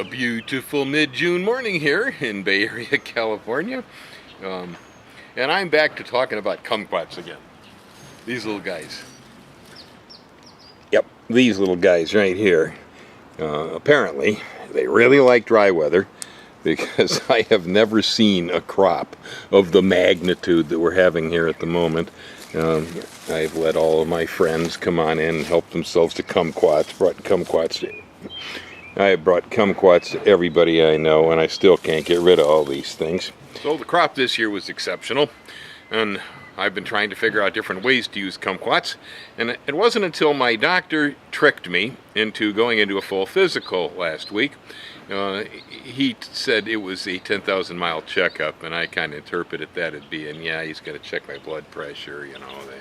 a beautiful mid-June morning here in Bay Area, California. And I'm back to talking about kumquats again. These little guys. Yep, these little guys right here. Apparently, they really like dry weather because I have never seen a crop of the magnitude that we're having here at the moment. I've let all of my friends come on in and help themselves to kumquats. I have brought kumquats to everybody I know, and I still can't get rid of all these things. So the crop this year was exceptional, and I've been trying to figure out different ways to use kumquats, and it wasn't until my doctor tricked me into going into a full physical last week. He said it was a 10,000 mile checkup, and I kind of interpreted that as being, yeah, he's going to check my blood pressure, you know, they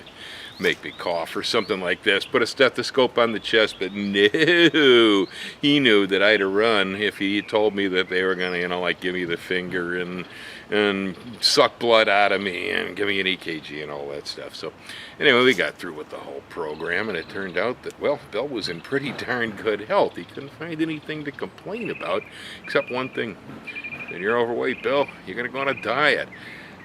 make me cough or something like this, put a stethoscope on the chest. But no, he knew that I'd have run if he told me that they were going to, you know, like give me the finger and suck blood out of me and give me an EKG and all that stuff. So anyway, we got through with the whole program, and it turned out that, well, Bill was in pretty darn good health. He couldn't find anything to complain about except one thing. He said, "You're overweight, Bill. You're going to go on a diet."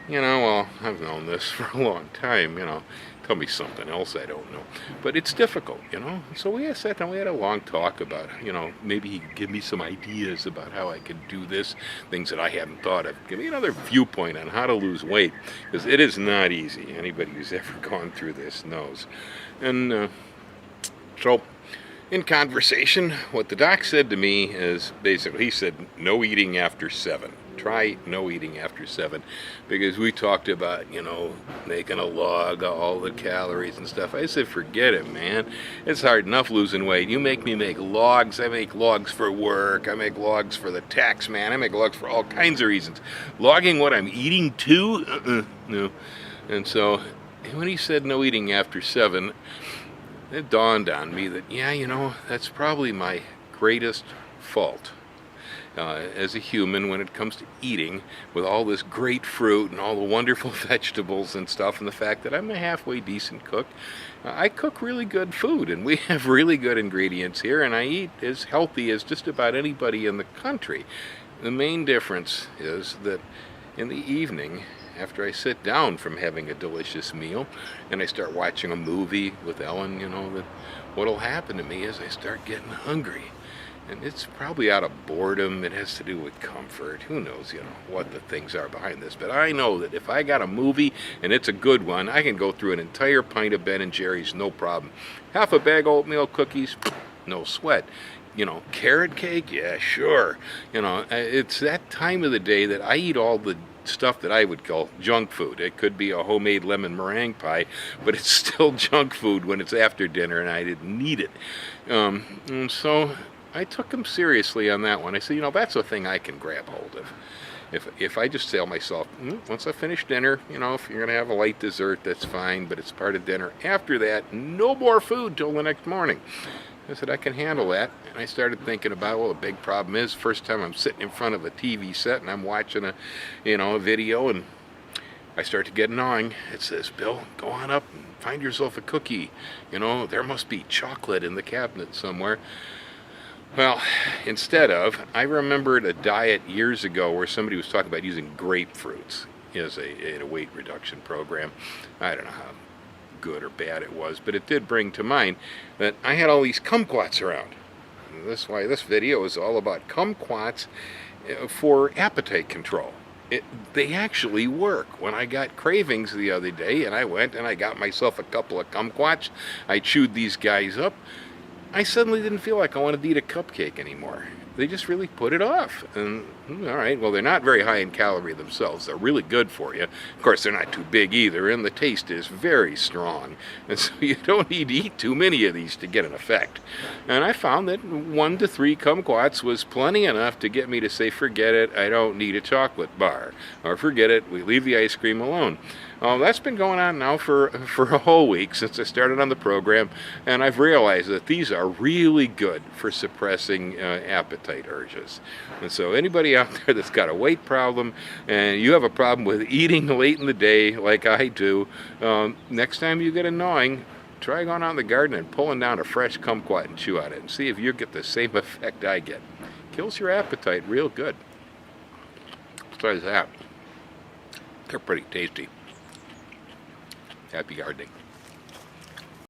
You know, well, I've known this for a long time, you know. Tell me something else I don't know. But it's difficult, you know. So we sat down, we had a long talk about, you know, maybe he could give me some ideas about how I could do this, things that I hadn't thought of. Give me another viewpoint on how to lose weight, because it is not easy. Anybody who's ever gone through this knows. And so in conversation, what the doc said to me is basically, he said, no eating after 7. Try no eating after 7, because we talked about, you know, making a log of all the calories and stuff. I said, forget it, man. It's hard enough losing weight. You make me make logs. I make logs for work. I make logs for the tax man. I make logs for all kinds of reasons. Logging what I'm eating too? No. And so when he said no eating after 7, it dawned on me that, yeah, you know, that's probably my greatest fault. As a human, when it comes to eating, with all this great fruit and all the wonderful vegetables and stuff, and the fact that I'm a halfway decent cook, I cook really good food, and we have really good ingredients here, and I eat as healthy as just about anybody in the country. The main difference is that in the evening, after I sit down from having a delicious meal and I start watching a movie with Ellen, you know, that what'll happen to me is I start getting hungry. And it's probably out of boredom. It has to do with comfort. Who knows, you know, what the things are behind this. But I know that if I got a movie and it's a good one, I can go through an entire pint of Ben & Jerry's, no problem. Half a bag of oatmeal cookies, no sweat. You know, carrot cake, yeah, sure. You know, it's that time of the day that I eat all the stuff that I would call junk food. It could be a homemade lemon meringue pie, but it's still junk food when it's after dinner and I didn't need it. And so I took him seriously on that one. I said, you know, that's a thing I can grab hold of. If I just tell myself, once I finish dinner, you know, if you're going to have a light dessert, that's fine, but it's part of dinner. After that, no more food till the next morning. I said, I can handle that. And I started thinking about, well, the big problem is, first time I'm sitting in front of a TV set and I'm watching a video, and I start to get gnawing. It says, Bill, go on up and find yourself a cookie. You know, there must be chocolate in the cabinet somewhere. Well, instead of, I remembered a diet years ago where somebody was talking about using grapefruits as a weight reduction program. I don't know how good or bad it was, but it did bring to mind that I had all these kumquats around. And that's why this video is all about kumquats for appetite control. They actually work. When I got cravings the other day, and I went and I got myself a couple of kumquats, I chewed these guys up, I suddenly didn't feel like I wanted to eat a cupcake anymore. They just really put it off. And all right, well, they're not very high in calorie themselves. They're really good for you. Of course, they're not too big either, and the taste is very strong. And so you don't need to eat too many of these to get an effect. And I found that 1 to 3 kumquats was plenty enough to get me to say, forget it, I don't need a chocolate bar. Or forget it, we leave the ice cream alone. That's been going on now for a whole week since I started on the program, and I've realized that these are really good for suppressing appetite urges. And so anybody out there that's got a weight problem and you have a problem with eating late in the day like I do, next time you get a gnawing, try going out in the garden and pulling down a fresh kumquat and chew on it and see if you get the same effect I get. kills your appetite real good. Besides that, they're pretty tasty. Happy gardening.